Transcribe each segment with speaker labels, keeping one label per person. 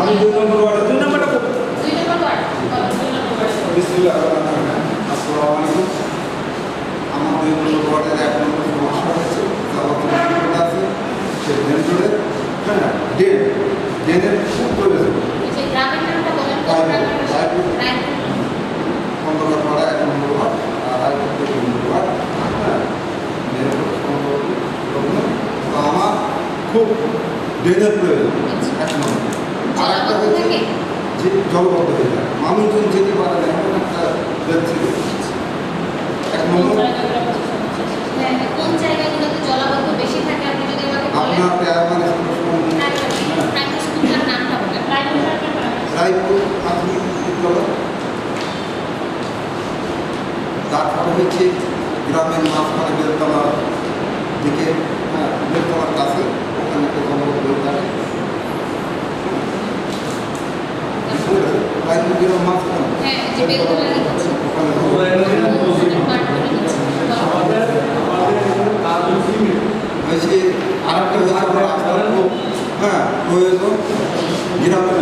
Speaker 1: আমি 2 নম্বর ওয়ার্ডে 2 নম্বরটা বলুন। 2 নম্বর ওয়ার্ড বিসমিল্লাহ আসসালামু আলাইকুম। আমার 2 নম্বর ওয়ার্ডের 1 নম্বর সমস্যা হচ্ছে যাওয়ার আছে সে ড্রেন রোডে হ্যাঁ ড্রেনের খুব প্রয়োজন
Speaker 2: যে গ্রামের নামটা বলেন কোন গ্রামের
Speaker 1: পনেরোপাড়া 1 নম্বর ওয়ার্ড আর রায়পুর 2 নম্বর ওয়ার্ড হ্যাঁ ড্রেনের তো আমার খুব ড্রেনের প্রয়োজন 1 নম্বর। আরেকটা হচ্ছে যে জলবদ্ধ হয়ে যায় মানুষজন যেতে পারে না এমন একটা ড্রেন ছিল 1 নম্বর।
Speaker 2: কোন জায়গাগুলোতে জলাবদ্ধ বেশি থাকে আপনি যদি আমাকে বলেন
Speaker 1: আপনার প্রাইমারি
Speaker 2: স্কুলটার নামটা বলেন।
Speaker 1: রায়পুর প্রাথমিক বিদ্যালয় তারপরে হচ্ছে গ্রামের মাঝখানে বেলতলার দিকে হ্যাঁ বেলতলার কাছে ওখানে একটা জলবদ্ধ হয়ে থাকে রায়পুর গ্রামের মাঝখানে
Speaker 2: হ্যাঁ যে বেলতলা লিখেছে
Speaker 1: ওখানে হয়েছে আরেকটা হচ্ছে রাস্তার খুব হ্যাঁ প্রয়োজন গ্রামের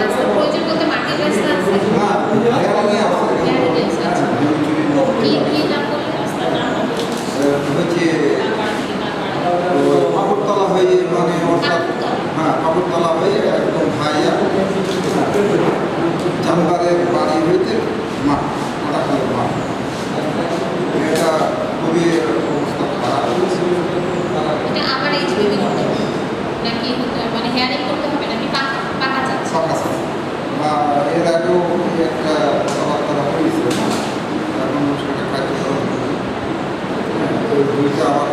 Speaker 2: রাস্তার প্রয়োজন বলতে মাটির রাস্তা আছে
Speaker 1: হ্যাঁ
Speaker 2: কি নাম বললেন রাস্তার নাম
Speaker 1: হচ্ছে পাপড়তলা হয়ে মানে অর্থাৎ হ্যাঁ পাপড়তলা হয়ে একদম ভাইয়া জানবারের বাড়ি হইতে মাঠ ওটাখালের মাঠ এটা খুবই অবস্থা খারাপ
Speaker 2: এটা আবার এইচডিবি করতে হবে নাকি মানে হেয়ারিং করতে হবে নাকি পাকা যাচ্ছে
Speaker 1: সকাশে বা এর আগেও একটা চলাফেরা হয়েছে এখন সেটা কার্যকরণ ওই দুইটা আবার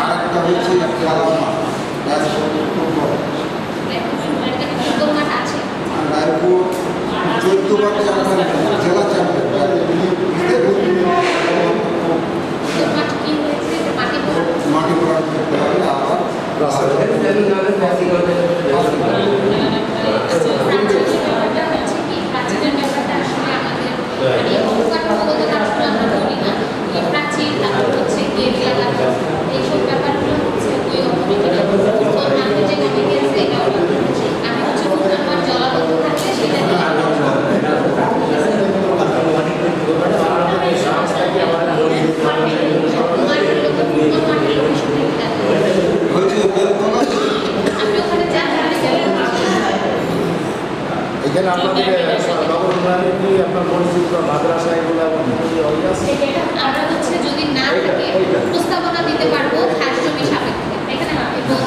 Speaker 1: আর একটা হচ্ছে খেলার মাঠ
Speaker 2: ফুটবল মাঠ আছে
Speaker 1: রায়পুর 14 বার চ্যাম্পিয়ন জেলা চ্যাম্পিয়ন
Speaker 2: ফুটবল মাঠ কি হয়েছে মাটি
Speaker 1: মাটি পড়ার করতে হবে আবার
Speaker 2: প্রাচীনের ব্যাপারটা আসলে আমাদের মানে অবকাঠামোগত কারণে আমরা করি না এই প্রাচীর তারপর হচ্ছে গেট লাগানো এইসব ব্যাপারগুলো হচ্ছে ওই অথরিটিরা ফুটবল মাঠে যে কমিটি আছে এটা আমি হচ্ছে ফুটবল জলাবদ্ধ থাকলে সেটা
Speaker 3: এখানে আপনাদের নগর উন্নয়নের কি আপনার পরিচিত মাদ্রাসা এগুলো আছে
Speaker 2: আমরা হচ্ছে যদি না থাকে প্রস্তাবনা দিতে পারবো খাস জমি সাপেক্ষে এখানে এবং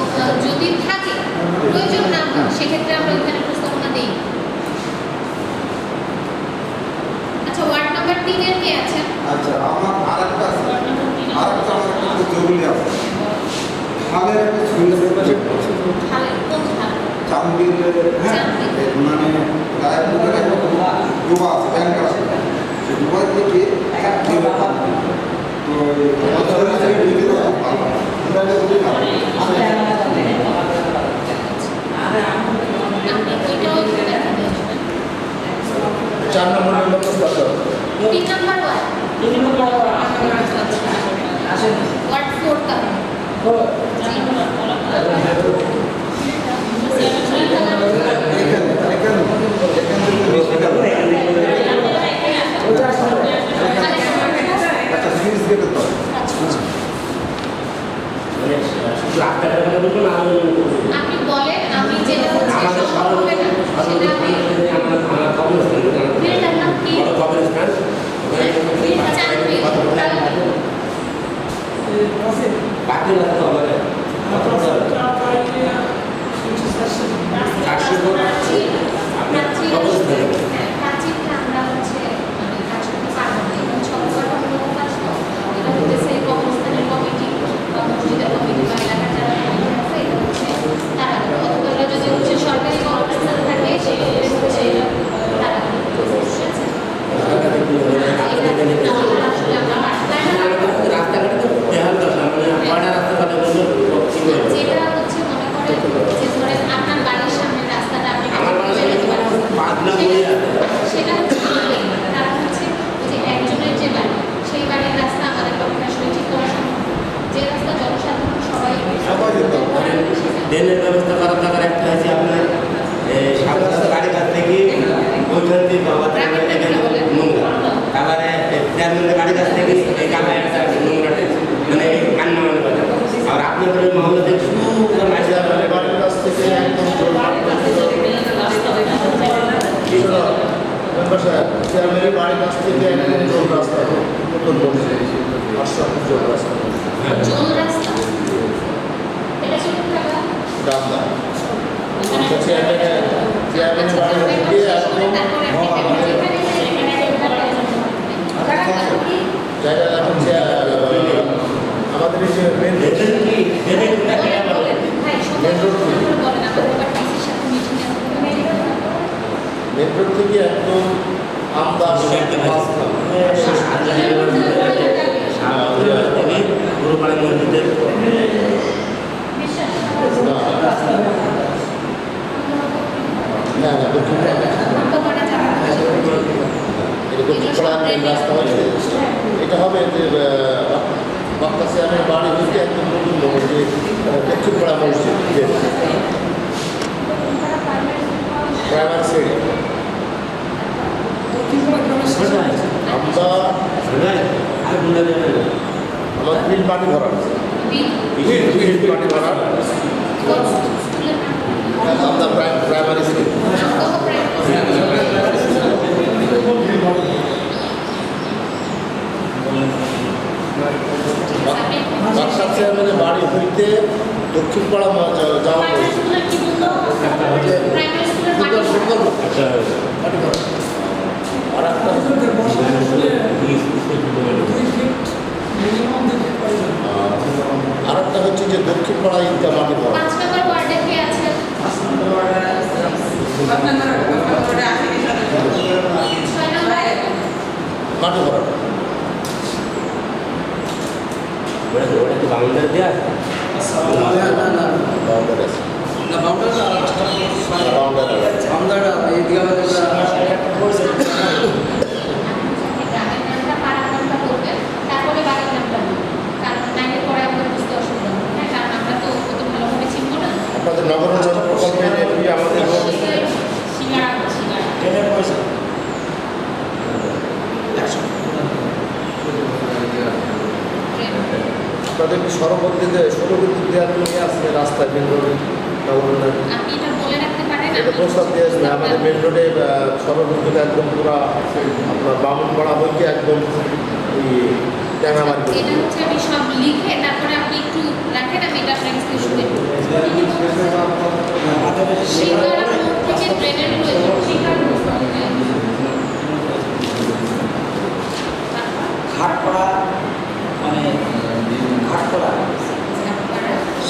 Speaker 2: যদি থাকে প্রয়োজন না হয় সেক্ষেত্রে আমরা ওইখানে প্রস্তাবনা দিই। আচ্ছা ওয়ার্ড নাম্বার 3 এর কে আছেন?
Speaker 1: আচ্ছা আমার আরেকটা আছে আরেকটা আমার একটা জরুরি আছে খালের একটা সুন্দর
Speaker 2: খালের কোন খাল?
Speaker 1: চামবির হ্যাঁ মানে রায়পুরের একটা ডোবা আছে ব্যাংক আছে সে ডোবা থেকে তো
Speaker 2: আপনি ওইটাও একটু দেখা দিয়ে আসবেন।
Speaker 3: 4 নম্বর কত
Speaker 2: 3 নাম্বার ওয়ার্ড ওয়ার্ড 4 টা আপনি বলেন আমি যেটা হচ্ছে সম্ভব হবে না সেটা আমি ফিল্ডের নাম কি ফিল্ড চাকরি
Speaker 3: বাকি রাখতে হবে
Speaker 2: প্রাচীনটা আমরা হচ্ছে মানে কাজ করতে পারবো না এবং সর্বকাঠামূলক কাজ তো এটা হচ্ছে কবরস্থানের কমিটি বা মসজিদের কমিটি বা এলাকার যারা কমিটি আছে এটা হচ্ছে তারা অথবা এটা যদি হচ্ছে সরকারি কবরস্থান থাকে সেক্ষেত্রে হচ্ছে এটা তারা ঠিক আছে আসলে আমরা
Speaker 3: রাস্তাঘাটে তো দেখার দরকার মানে কয়টা রাস্তা
Speaker 1: সবাই যেতে হবে।
Speaker 4: ড্রেনের ব্যবস্থা করার দরকার। একটা হচ্ছে আপনার সামনে গাড়ি কাছ থেকে ওইখান থেকে বাবা নোংরা, তারপরে চেয়ারম্যানের গাড়ি কাছ থেকে এই কামে একটা নোংরাটা মানে কান্না মনে করে। আর আপনাদের ওই মহল্লাতে পুরো মাঝে
Speaker 3: চেয়ারম্যানের বাড়ির কাছ থেকে একদম চেয়ারম্যানের বাড়ির কাছ থেকে একদম জোর রাস্তা, নতুন বলছে 800 জোর রাস্তা,
Speaker 2: জল রাস্তা এটা ছিল টাকা
Speaker 3: ডাবলা চেয়ারম্যানের বাড়ি থেকে একদম জায়গা হচ্ছে আমাদের এই যে মেন মেন রোড থেকে একদম আমদার
Speaker 4: গুরুপাড়া মসজিদের
Speaker 3: না দক্ষিণ দক্ষিণপাড়া মেন রাস্তা হচ্ছে এটা হবে যে বাক্তাসিয়ানের বাড়ি হচ্ছে একদম নতুন যে দক্ষিণপাড়া মসজিদ যে প্রাইমারি সাইড আমরা আমার বিল পার্টি ভরা বিল পার্টি ভরা আমরা প্রাইমারি স্কুল বাক্সা চেয়ারম্যানের বাড়ি হইতে দক্ষিণপাড়া যাওয়া আর একটা আরেকটা হচ্ছে যে দক্ষিণপাড়া ঈদগাহ মাটি ভরা মাটি ভরা
Speaker 4: বাউন্ডারি দেওয়া
Speaker 3: বাউন্ডারি আছে
Speaker 2: তারপরে বাড়ির নামটা বলবেন। কারণ নাইনের পরে আমাদের বুঝতে অসুবিধা হবে, হ্যাঁ, কারণ আমরা তো অত ভালোভাবে চিনবো না।
Speaker 3: আপনাদের নগর উন্নয়ন প্রকল্পে কি আমাদের আপনাদের কি সরবদ্দিতে সরবদ্দি দেওয়ার জন্য আছে রাস্তায় মেন রোডে নগর উন্নয়ন
Speaker 2: আপনি এটা বলে রাখতে পারেন।
Speaker 3: এটা প্রস্তাব দিয়ে আসবে আমাদের মেন রোডে সরবদ্দিতে একদম পুরো আপনার বামুনপাড়া হইতে একদম ওই ট্যাঙ্গামারি
Speaker 2: এটা হচ্ছে আমি সব লিখে তারপরে আপনি একটু রাখেন, আমি এটা আপনাকে স্ক্রিনশট দেব। শিকারা থেকে ট্রেনের
Speaker 5: ঘাটপাড়া মানে ঘাটপাড়া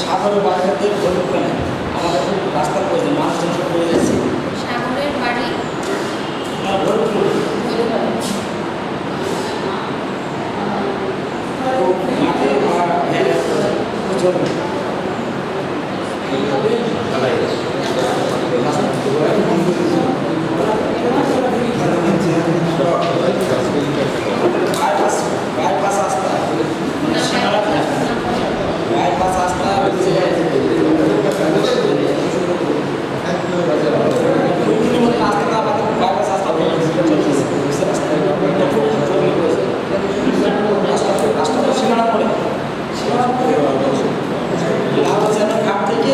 Speaker 5: সাগরের বাড়িতে ধরে আমাদের রাস্তার প্রয়োজন, মানুষজন সব পড়ে যাচ্ছে।
Speaker 2: সাগরের বাড়ি
Speaker 5: মাঠে বাইপাস রাস্তা বাইপাস রাস্তা হচ্ছে রাস্তা আমাদের বাইপাস রাস্তা রাস্তাটা সীমানা পড়ে ঘাট থেকে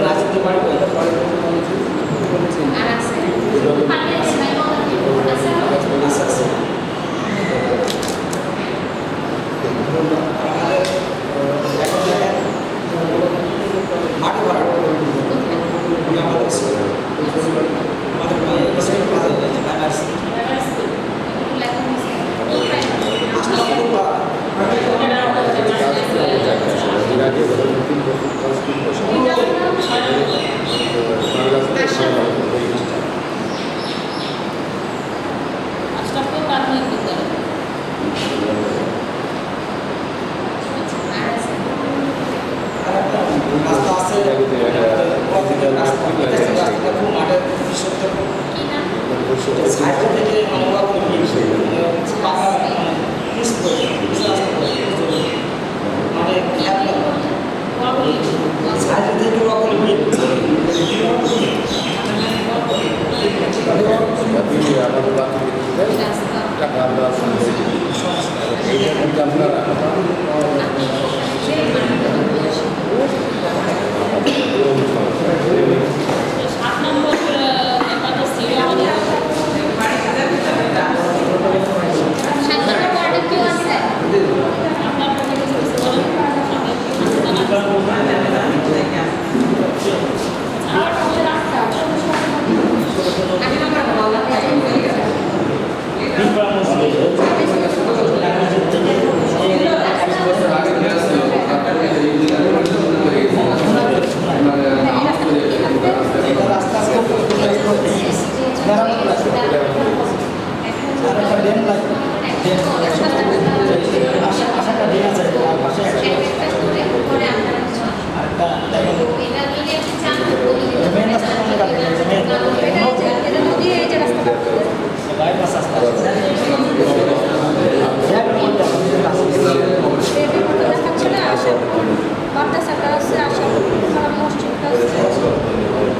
Speaker 5: রাজনীতি বাড়ি
Speaker 2: আর আছে
Speaker 5: আস্তে আস্তে মাটি ভরা আমাদের রাস্তা আছে রাস্তা খুব মাঠের সাইকেল থেকে মানে
Speaker 3: টাকা আমরা শুনছি এইটা কিন্তু আপনারা
Speaker 2: সাত নম্বর ব্যাপারটা ছিল আমাদের সাত নম্বর ওয়ার্ডে কেউ আছে আপনার পক্ষে কিছু কিছু বলেন আট নম্বর
Speaker 5: এটা রাস্তা মেরামত লাগবে আর একটা ড্রেন লাগবে আশাটা ড্রেন আছে আর পাশে আরেকটা মেন রাস্তা কোনটা বাইপাস রাস্তা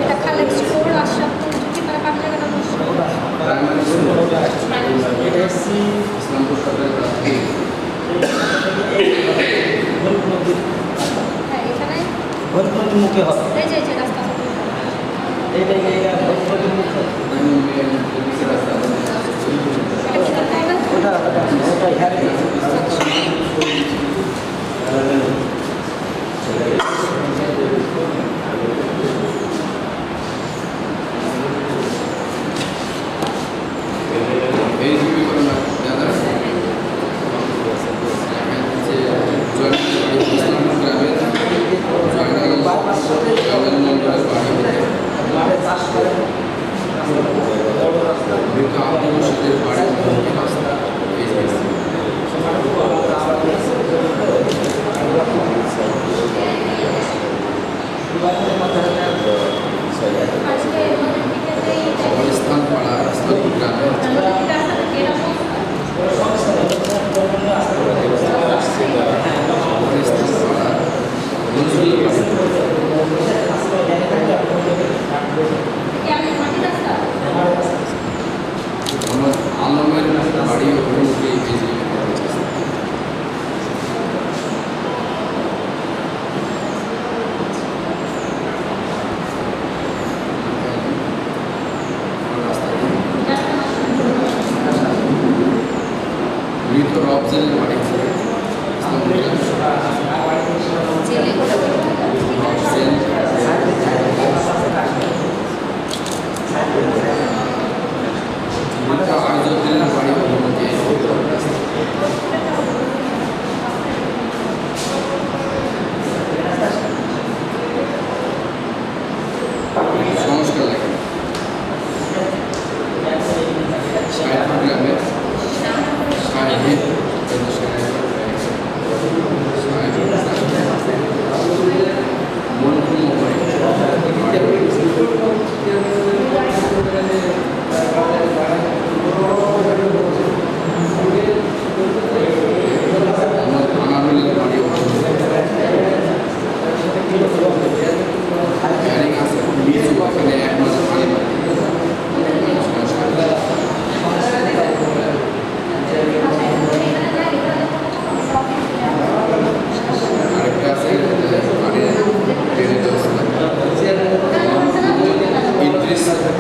Speaker 6: এটা খালেক স্কুল আশরাফ ঝুঁকি মানে পাটনাগানা
Speaker 5: এটা এসছি
Speaker 6: হ্যাঁ এখানে
Speaker 5: ভোজপুরের মুখে হবে
Speaker 6: এই যে রাস্তা
Speaker 5: এইটা ভোজপুরের মুখে ওটা হ্যাঁ
Speaker 1: আলমের বাড়ি অভিমুখে মৃত রবজেলের বাড়ি আয়োজকের বাড়ি অভিমুখে সংস্কার লাগে সাহেবপুর গ্রামে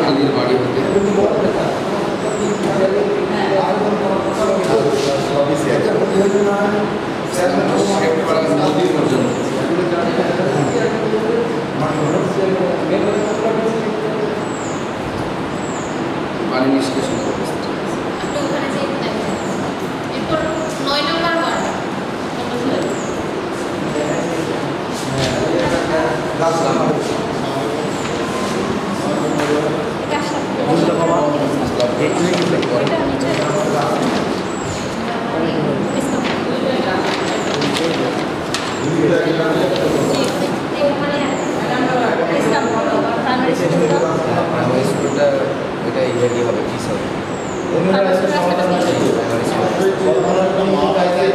Speaker 1: আলীর বাড়ি হতে শেখপাড়া নদী পর্যন্ত পানি নিষ্কাশন ব্যবস্থা
Speaker 2: ওখানে যে এরপর 9 নম্বর ওয়ার্ড
Speaker 1: প্রাইমারি স্কুলটা এটা ইয়ে হবে কি স্যার
Speaker 6: প্রাইমারি স্কুল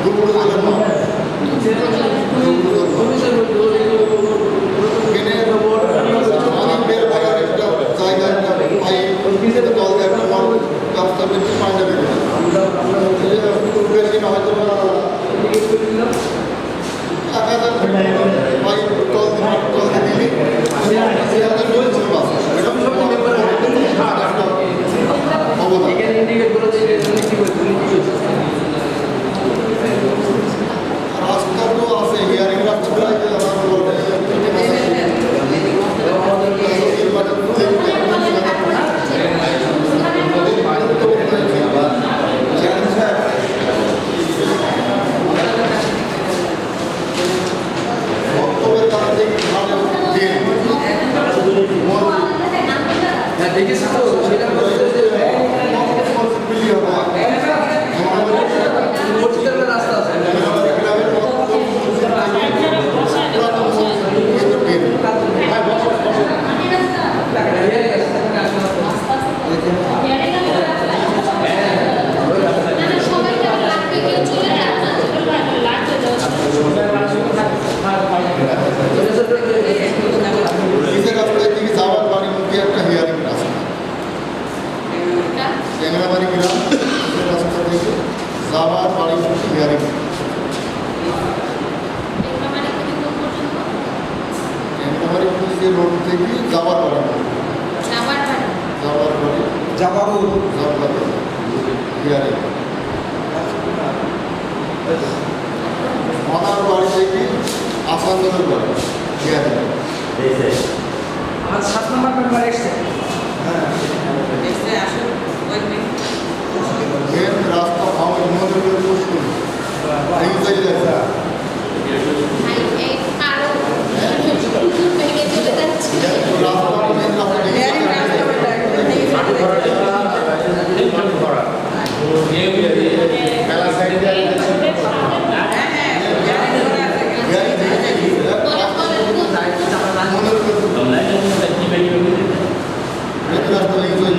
Speaker 1: দুপুরবেলা না। এখানে আমাদের বের করার একটা জায়গা, একটা পাইপ, একটা জল দিয়ে একটা নল ব্যবস্থা করছি, পানিটা বের করে। বেশি না হয়তো 1,000 পাইপ জল দিয়ে দিলে 3,000 চলে বাস। এটা অবদান। রাস্তা তো আছে, হিয়ারিং রাস্তা বক্তব্যের কারণে
Speaker 5: দেখিস তো সেটা রাস্তা আছে
Speaker 2: সবাইকে আবার লাগবে, কেউ চলে যায় না, লাগবে
Speaker 1: নিজের রাস্তায় দিকে যাওয়ার বাড়ির মুখে একটা হিয়ারিং রাস্তা, ট্যাংরাবাড়ি গ্রাম রাস্তা থেকে যাওয়ার বাড়ির মুখে হিয়ারিং। ট্যাংরাবাড়ি যে রোড থেকে যাওয়ার বাড়ি, যাওয়ার বাড়ি হিয়ারিং। মাতার বাড়ি থেকে আসানসোলের বাড়ি হিয়ারিং।
Speaker 5: আমার 7 নম্বর মেম্বার এসছে
Speaker 1: মেন রাস্তা আমার মনে করে মুশকিল এই জায়গায় রাস্তা মেন রাস্তা
Speaker 3: মেলা সাইডে
Speaker 1: মনে করে রাস্তা লেগে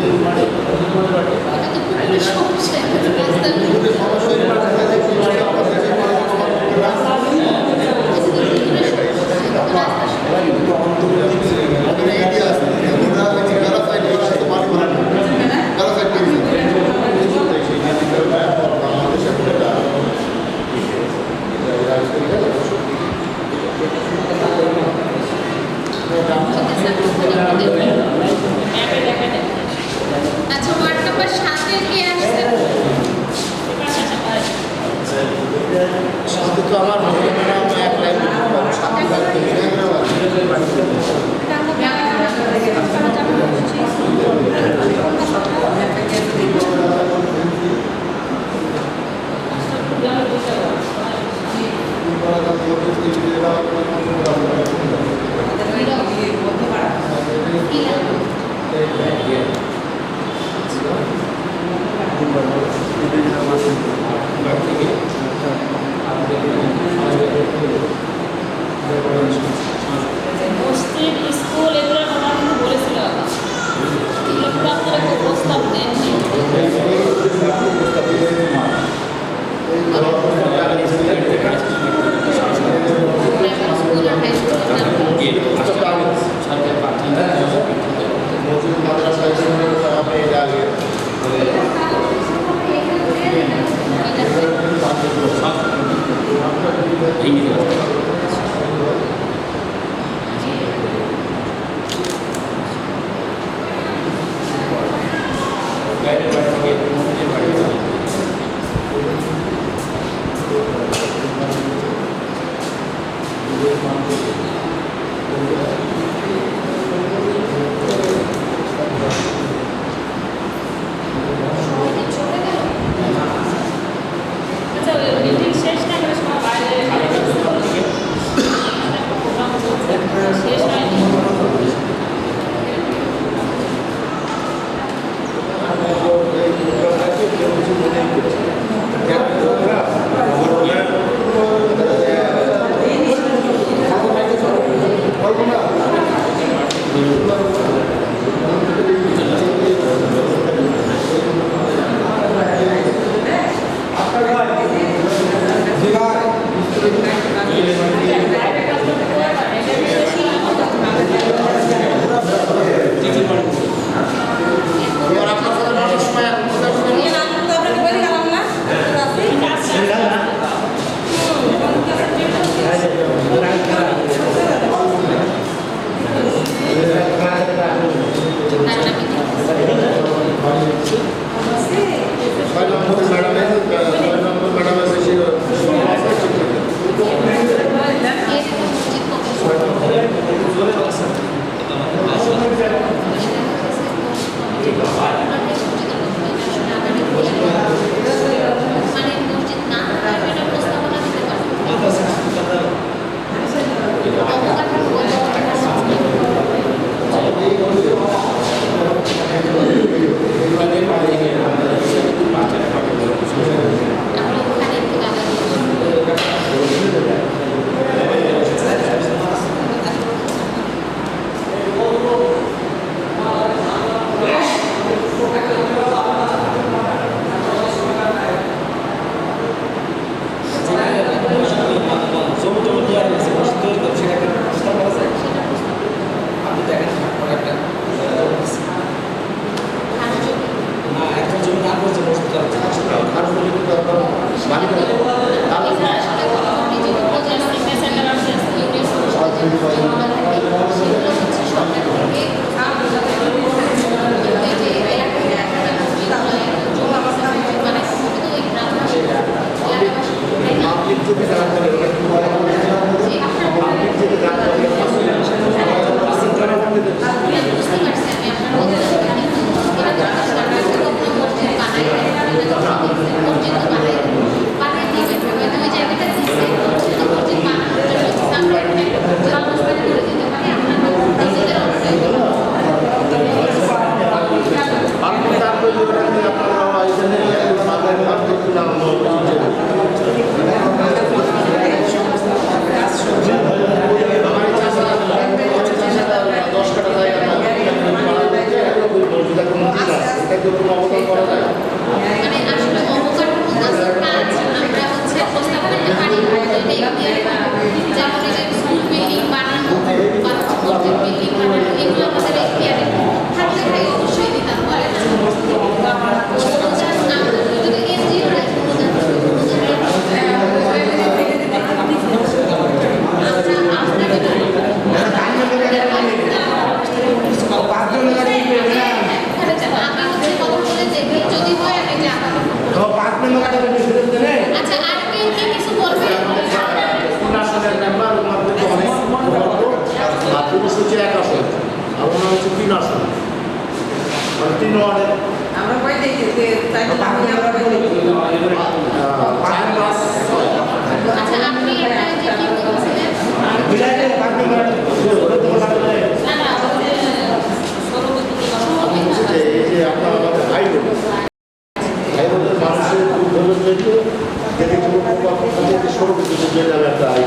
Speaker 3: যে নামে একটা আয়,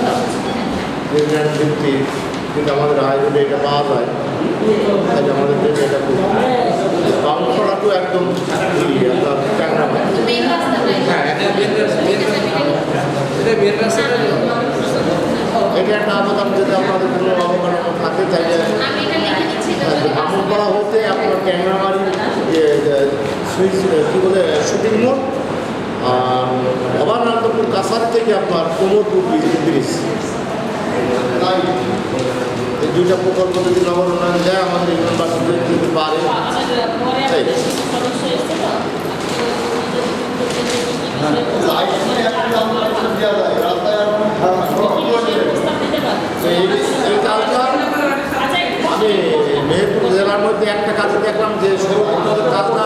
Speaker 3: হ্যাঁ, ইউনিয়ন ভিত্তি, কিন্তু আমাদের হাইরোডে এটা পাওয়া যায়, তাই আমাদের জন্য এটা খুব বাউন্সরাটু একদম আপনার ট্যাংরা হয়।
Speaker 2: মেইন রাস্তা নাই।
Speaker 7: হ্যাঁ, এটা মেন রাস্তা।
Speaker 3: এটা একটা আবেদন যদি আপনাদের কোনো অবকাঠামো থাকে চাইলে
Speaker 2: আমি এটা লিখে দিচ্ছি
Speaker 3: আমনপাড়া হতে আপনার ট্যাংরামারির যে সুইচ কী বলে শুটিং মোড়, আর অবানন্দপুর কাছারি থেকে আপনার কোমরপুর ব্রিজ, তাই এই দুইটা প্রকল্প যদি নগর উন্নয়ন দেয় আমাদের ইউনিয়নবাসী যদি পারে, তাই এই কাজটা আমি মেহেরপুর জেলার মধ্যে একটা কাজে দেখলাম যে কাজটা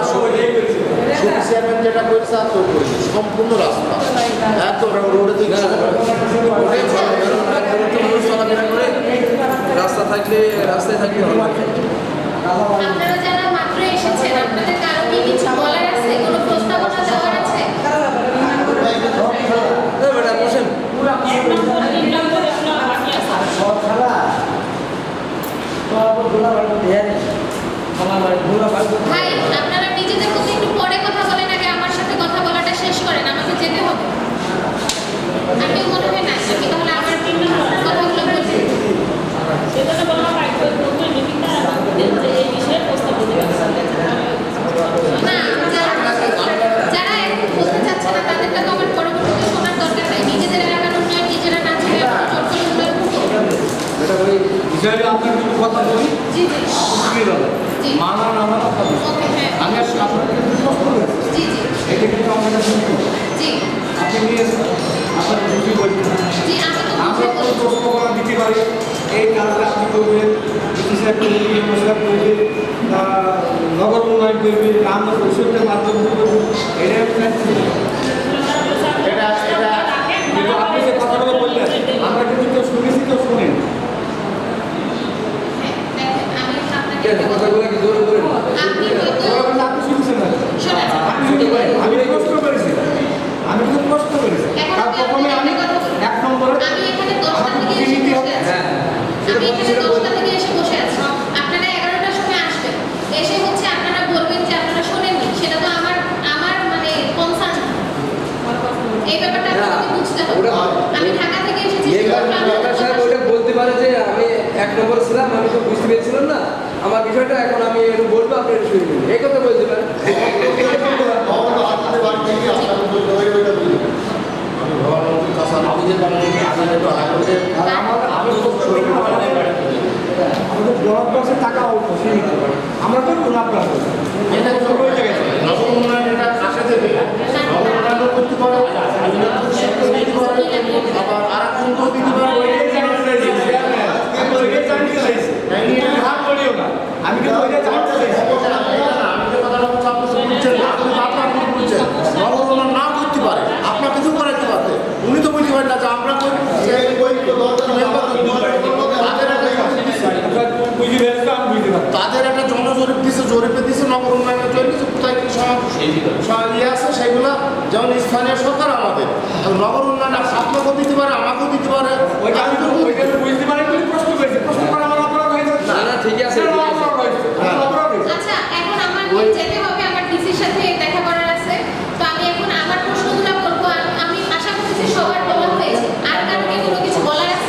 Speaker 3: চেয়ারম্যান যেটা করেছে আর কেউ করেছে, সম্পূর্ণ রাস্তা একদম রোডে থেকে
Speaker 7: চলাফেরা করে রাস্তা থাকলে রাস্তায় থাকলে হবে।
Speaker 2: আপনারা যারা মাত্র এসেছেন আপনাদের কারো কি কিছু বলার আছে, কোনো প্রস্তাবনা দেওয়ার আছে?
Speaker 7: বেটা বসেন।
Speaker 2: ভাই আপনারা নিজেদের মধ্যে একটু পরে কথা বলেন, আগে আমার সাথে কথা বলাটা শেষ করেন, আমাকে যেতে হবে। আমিও মনে হয় না আমি তাহলে আমার কথাগুলো বলছি না, যারা এখন বলতে চাচ্ছে না তাদেরটা তো আমার পরবর্তীতে শোনার দরকার নাই। নিজেদের এলাকার উন্নয়ন নিজেরা না ছেড়ে জোর করে উন্নয়ন করবো।
Speaker 7: বিষয়টা আপনার কিছু কথা বলি।
Speaker 2: জি জি জি
Speaker 7: মানান আমার কথা বলি।
Speaker 2: ওকে হ্যাঁ
Speaker 7: আমি আপনাকে কিন্তু কষ্ট করেছি।
Speaker 2: জি জি
Speaker 7: এটা কিন্তু আমার কাছে
Speaker 2: জি
Speaker 7: আপনি নিয়ে আপনার বুঝি বলছেন
Speaker 2: জি আমি তো
Speaker 7: আমরা কোনো প্রশ্ন দিতে পারি এই কাজটা আপনি করবেন, হিসাব করবেন, হিসাব করবেন, নগর উন্নয়ন করবেন, গ্রাম পরিষদের মাধ্যমে করবেন, এটা আমি চাচ্ছি। কিন্তু আপনি যে কথাগুলো বললেন আমরা কিন্তু কেউ শুনেছি কেউ শুনেন
Speaker 2: আমি আপনাকে
Speaker 7: কথাগুলো কি জোরে করে
Speaker 2: আপনি হয়তো
Speaker 7: আপনি শুনছেন না
Speaker 2: শোনেন
Speaker 7: আপনি শুনতে পারেন আমি প্রশ্ন করেছি আমি কিন্তু প্রশ্ন করেছি তার প্রথমে আমি এক নম্বরে
Speaker 2: আমি এখানে 10টা থেকে এসে বসে আছি। আমি এখানে 10টা থেকে এসে বসে আছি। আপনারা 11টার সময় আসবেন, এসে হচ্ছে আপনারা বলবেন যে আপনারা শোনেননি, সেটা তো আমার মানে কনসার্ন। এই ব্যাপারটা আপনাকে বুঝতে হবে। আমি ঢাকা থেকে এসেছি
Speaker 8: সাহেব ওইটা বলতে পারে যে আমি 1 নম্বর ছিলাম, আমি তো বুঝতে পেরেছিলাম না আমার বিষয়টা, এখন আমি একটু বলবো আপনি একটু শুনবেন, এই কথা বলতে পারেন।
Speaker 7: আমাদের জনগণের টাকা অল্প সীমিত আমরা তো লাভ লাভ
Speaker 3: নগর উন্নয়ন এটা কাছে দেবে, নগর উন্নয়ন করতে পারে, আবার আর এক জন দিতে পারে।
Speaker 7: আমি কিন্তু ওইটা জানতে চাইছি
Speaker 3: আমি যে কথাটা বলছি আপনি তো বুঝছেন না, আপনি তো আপনার ভুল বুঝছেন। নগর উন্নয়ন না করতে পারে, আপনার কিছু করাইতে পারতে, উনি তো বুঝতে পারেন না যে আমরা তাদের একটা জনজরিপ দিচ্ছে, জরিপে দিচ্ছে নগর উন্নয়নের জন্য কোথায় কি ইয়ে আছে সেগুলা, যেমন স্থানীয় সরকার আমাদের নগর উন্নয়ন আপনাকেও দিতে পারে, আমাকেও দিতে পারে।
Speaker 7: ওইটা আমি তো বুঝতে পারি বলে প্রশ্ন করেছি, প্রশ্ন করা আমার অপরাধ হয়েছে
Speaker 8: না না ঠিক আছে,
Speaker 2: আচ্ছা এখন আমার যেতে হবে, আমার ডিসির সাথে দেখা করার আছে, তো আমি এখন আমার প্রশ্নগুলো করবো। আমি আশা করছি সবার বলা হয়েছে, আর কারো কি কোনো কিছু বলার আছে?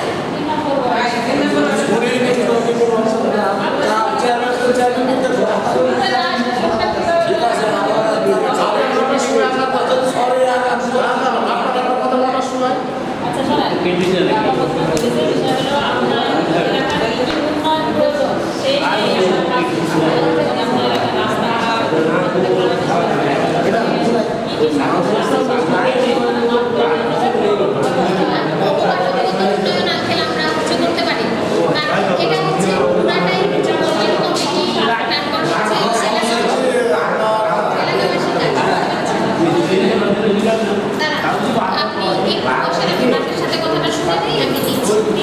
Speaker 2: আপনি একটু বসে রাখুন, আপনার সাথে কথাটা শুনে নেই, আমি দিচ্ছি।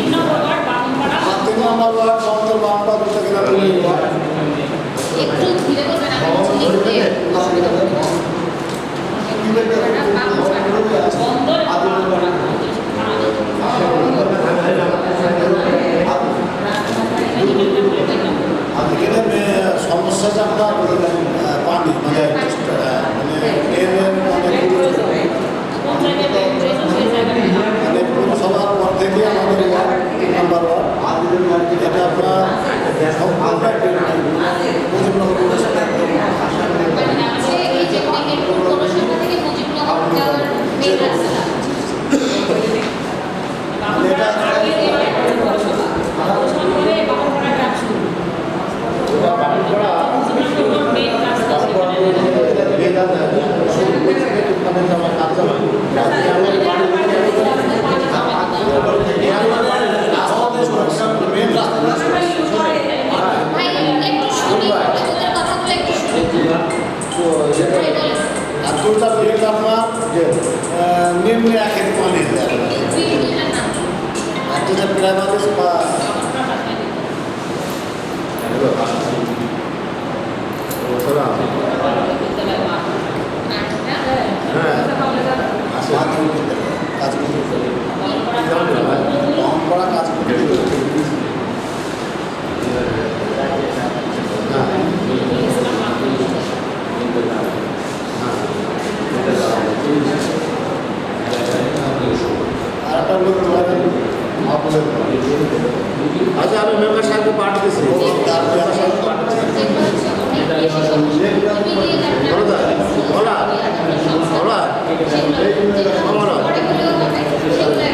Speaker 3: আর দুটা প্লেট আপনার নিম্নে 1 কেজি পানি দেয়
Speaker 2: বিল্ডিংয়ের নাম
Speaker 3: একটা যে প্রাইমারি বা হ্যাঁ মাধ্যমিক বিদ্যালয় কাজ করতে পড়া কাজ করতে আরেকটা লোক আচ্ছা আমি মেম্বার সাহেবকে পাঠিয়েছি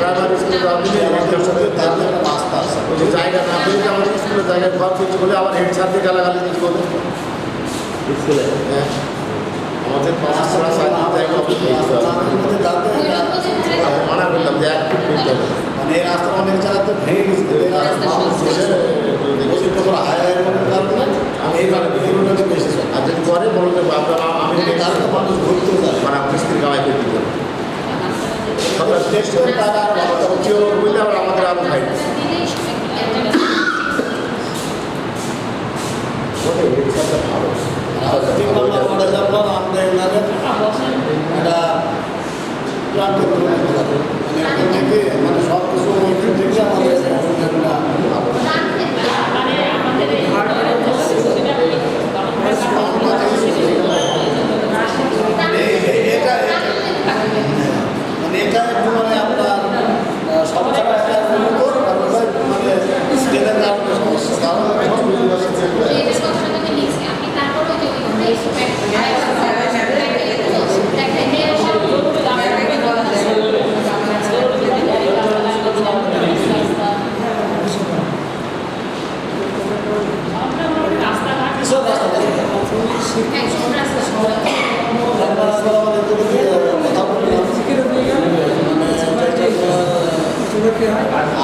Speaker 3: প্রাইমারি স্কুলে আপনি আমাদের সাথে তাদের রাস্তা আছে ওই জায়গা না পেলে আমাদের স্কুলের জায়গায় ঘর কিছু বলে আবার হেড ছাড়তে গালাগালি দিতে বলে স্কুলে হ্যাঁ আমাদের পাঁচ ছড়া সাইকেল জায়গা মানা করতাম যে 1 ফুট করতে হবে মানে এই রাস্তা অনেক জায়গাতে ভেঙে গেছে এই রাস্তা হাই আমি এই কারণে বেশি আর যদি করে বলতে আমি কারণে মানুষ ঘুরতে যায় মানে মিস্ত্রি কামাই করে দিতে হবে টেস্ট করে টাকা আর বললে আবার আমাদের আরো খাই ভালো 3 নম্বর ওয়ার্ডে যাব আমরা এনাদের এটা প্ল্যান করতে হবে মানে থেকে মানে সব কিছু ওইখান থেকে আমাদের এটা মানে আপনার সব জায়গায় মানে স্কেলের কারণে সমস্যা কারণ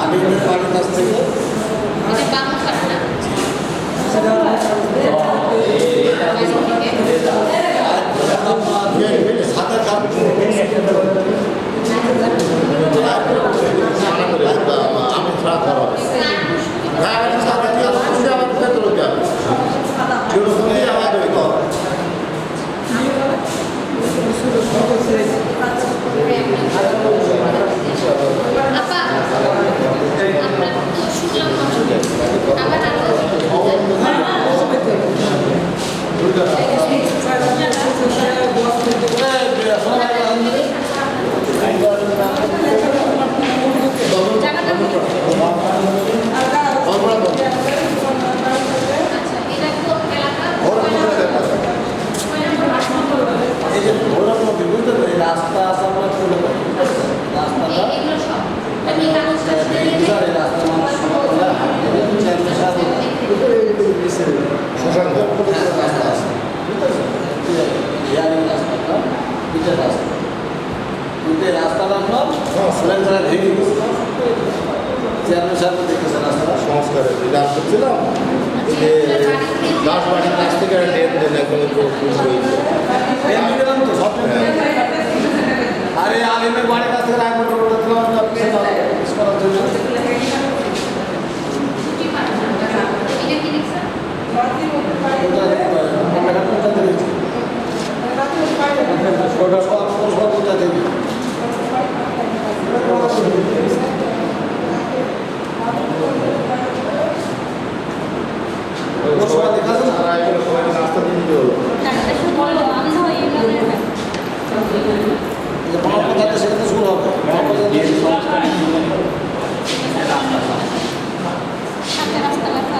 Speaker 3: আমি পার্টির কাছ থেকে সাঁতার কাপ আমি ছাড়া করা সাঁতার কাপ আমার ভেতরে যাবে আমাদের রাস্তা আছে আমরা চলে যাবো রাস্তাটা ভেঙে গেছে চেয়ারম্যান সাহেব দেখেছে রাস্তাটা সংস্কারের গাছ করছিলাম গাছ বাড়ির কাছ থেকে তো সব আরে আলিমের বাড়ির কাছ থেকে রায় মোটর করার জন্য রাস্তা দিয়ে দিতে হলো সেখানে শুরু হবে
Speaker 6: রাস্তা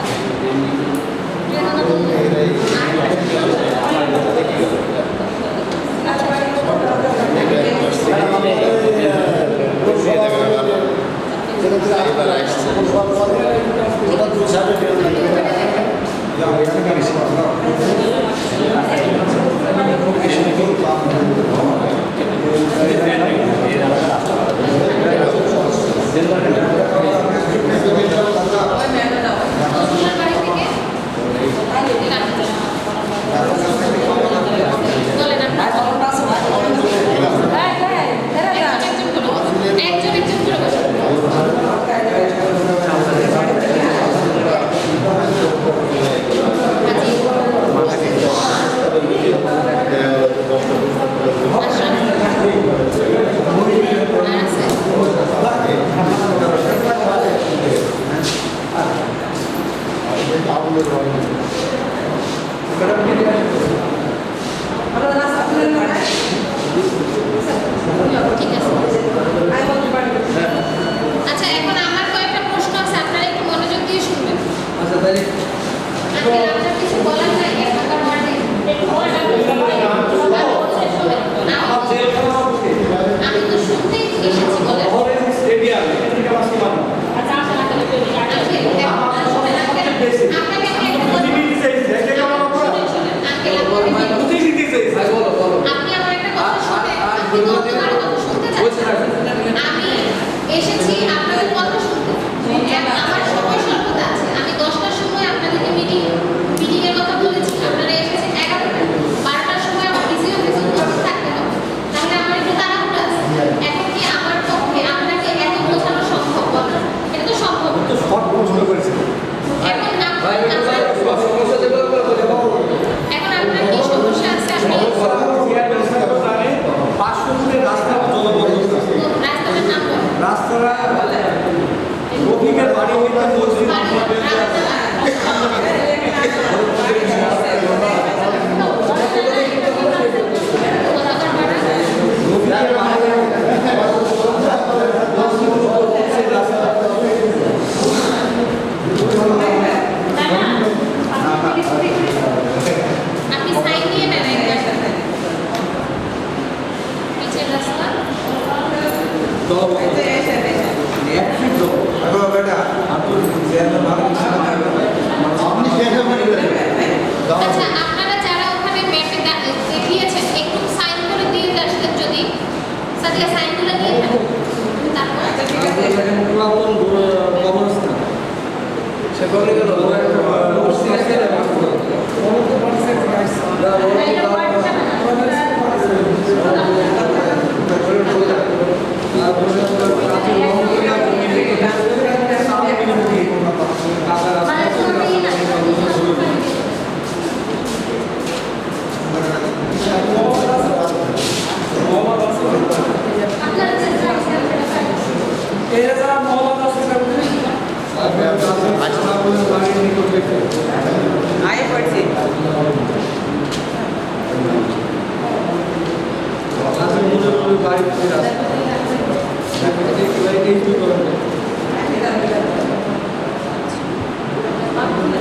Speaker 2: কি তোমার কথা শুনতে চাচ্ছি না। আমি এসেছি আপনাদের কথা শুনতে। আমার সময় স্বল্পতা আছে। আমি 10টার সময় আপনাদেরকে মিটিংয়ের কথা বলেছি। আপনারা এসেছেন 11টায়। 12টার সময় আমার বিজি অফিসে উপস্থিত থাকতে হবে। তাহলে আমার একটু তাড়াহুড়ো আছে। এখন কি আমার পক্ষে আপনাকে এত বোঝানো সম্ভব বলো? এটা তো সম্ভব না।
Speaker 7: তো শর্ট প্রশ্ন করেছে
Speaker 2: এখন
Speaker 8: ভাই
Speaker 2: আপনার
Speaker 8: সমস্যা যেগুলো বলে দেবো
Speaker 2: এখন আপনার কি সমস্যা আছে আপনি
Speaker 7: চেয়ারম্যান জানে 500 ফুটের রাস্তা জলবদ্ধ আছে।
Speaker 2: রাস্তাটার নাম বলুন।
Speaker 7: রাস্তাটা রফিকের বাড়ি হইতে মসজিদ রফিকের বাড়ি
Speaker 2: আপনি সাইন নিয়ে নেন একবার। নিচের রাস্তা
Speaker 7: জলবদ্ধ এক ফিট জল
Speaker 1: বেটা চেয়ারম্যান ভালো আপনি চেয়ারম্যান
Speaker 2: আচ্ছা আপনারা যারা ওখানে ম্যাপে দেখিয়েছেন একটু সাইন করে দিয়ে আসতেন যদি সাদিয়া সাইনগুলো নিয়ে নেন তারপর
Speaker 7: পুরাতন কবরস্থান
Speaker 8: সেখানে গেল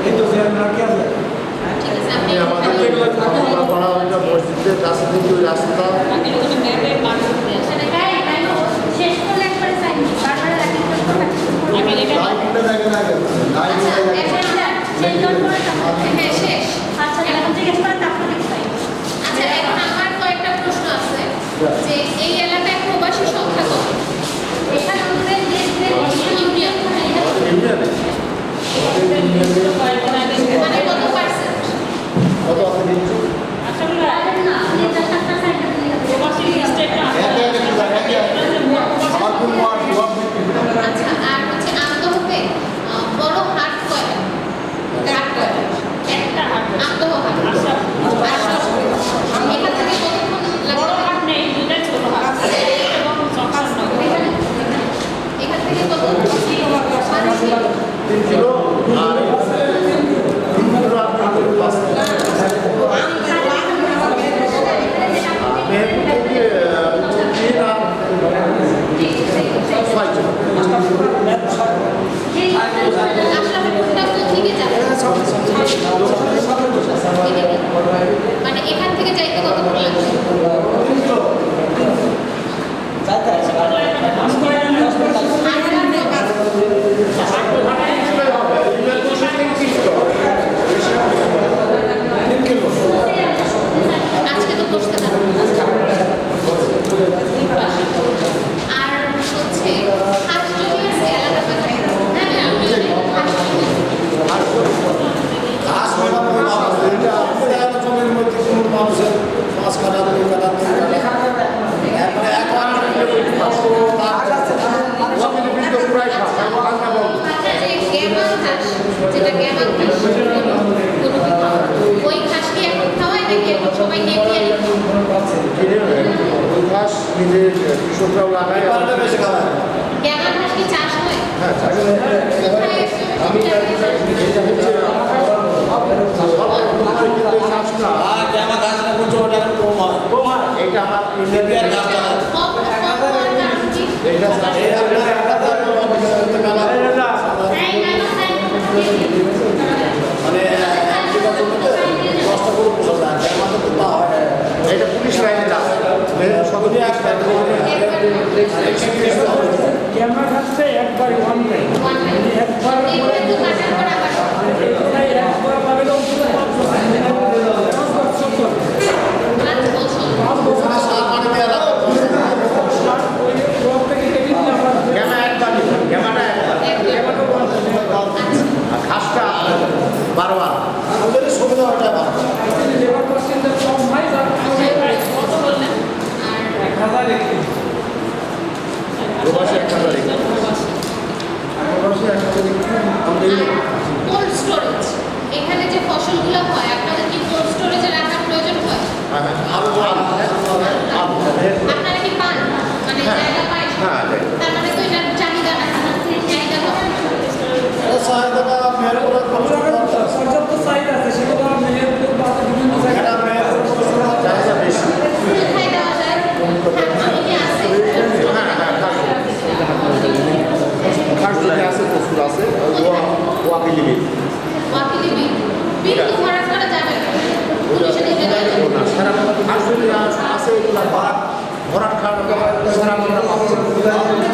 Speaker 7: এই তো চেয়ারম্যান কে আছে
Speaker 2: ঠিক আছে আপনি
Speaker 3: আমাদের পাড়া ওইটা মসজিদের রাস্তা থেকে ওই রাস্তা
Speaker 6: শেষ করলে একবারে সাইন বারবার রাখি
Speaker 1: লাইটটা দেখেন আগে
Speaker 2: আচ্ছা এখন
Speaker 6: শেষ করে তারপর
Speaker 2: হ্যাঁ শেষ
Speaker 6: আচ্ছা এখন জিজ্ঞেস করে তারপর সাইন
Speaker 2: আচ্ছা এখন আমার কয়েকটা প্রশ্ন আছে যে এই এলাকায় প্রবাসী সংখ্যা কত?
Speaker 6: এখানে আমাদের
Speaker 2: ইউনিয়ন মানে কত পার্সেন্ট?
Speaker 3: কত আছে দিচ্ছি
Speaker 6: না এটা সাতটা সাইন
Speaker 1: আমার কোন ওয়ার্ড
Speaker 2: আচ্ছা আর হচ্ছে আমদহতে বড় হাট কয়টা? হাট কয়টা? একটা হাট আমদহ হাট এখান থেকে কতক্ষণ লাগবে? এখান থেকে কত
Speaker 3: 3 কিলো আর 3 কিলো আপনার 5 কিলো মেহেরপুর থেকে 3 আর 6 কিলো
Speaker 2: আশরাফুলটা কোন দিকে যাবে? এদিকে। মানে এখান থেকে যাইতে কতক্ষণ লাগবে? আজকে তো বসতে থাকবো। আর হচ্ছে হাঁস জমি আছে এলাকাতে? হ্যাঁ আমি
Speaker 1: ঘাস মেলা এটা জমির মধ্যে কোনো মানুষের 5 কাঠা 2 কাঠা 3 কাঠা একবারে এক
Speaker 2: যেটা গ্যামাল ঘাস ওই ঘাস কি এখন খাওয়ায় নাকি এখন সবাই নেপিয়ারি
Speaker 3: ওই ঘাস নিজের কৃষকরাও লাগায়
Speaker 1: বেশি খাওয়া
Speaker 2: গ্যামাল ঘাস কি চাষ হয়?
Speaker 3: হ্যাঁ আমি এটা আমার ইন্ডিয়ান
Speaker 1: মানে কষ্ট করে পোষা যায় আমাদের তো তা হয়
Speaker 3: এটা পুলিশ লাইনে আছে
Speaker 1: সকলে
Speaker 5: ক্যামেরা কাছে একবার ওয়ান টাইম একবার একবার পাবে তো
Speaker 2: আচ্ছা বলছো
Speaker 3: ভরাট খাওয়ার সারা আমরা পাচ্ছি না।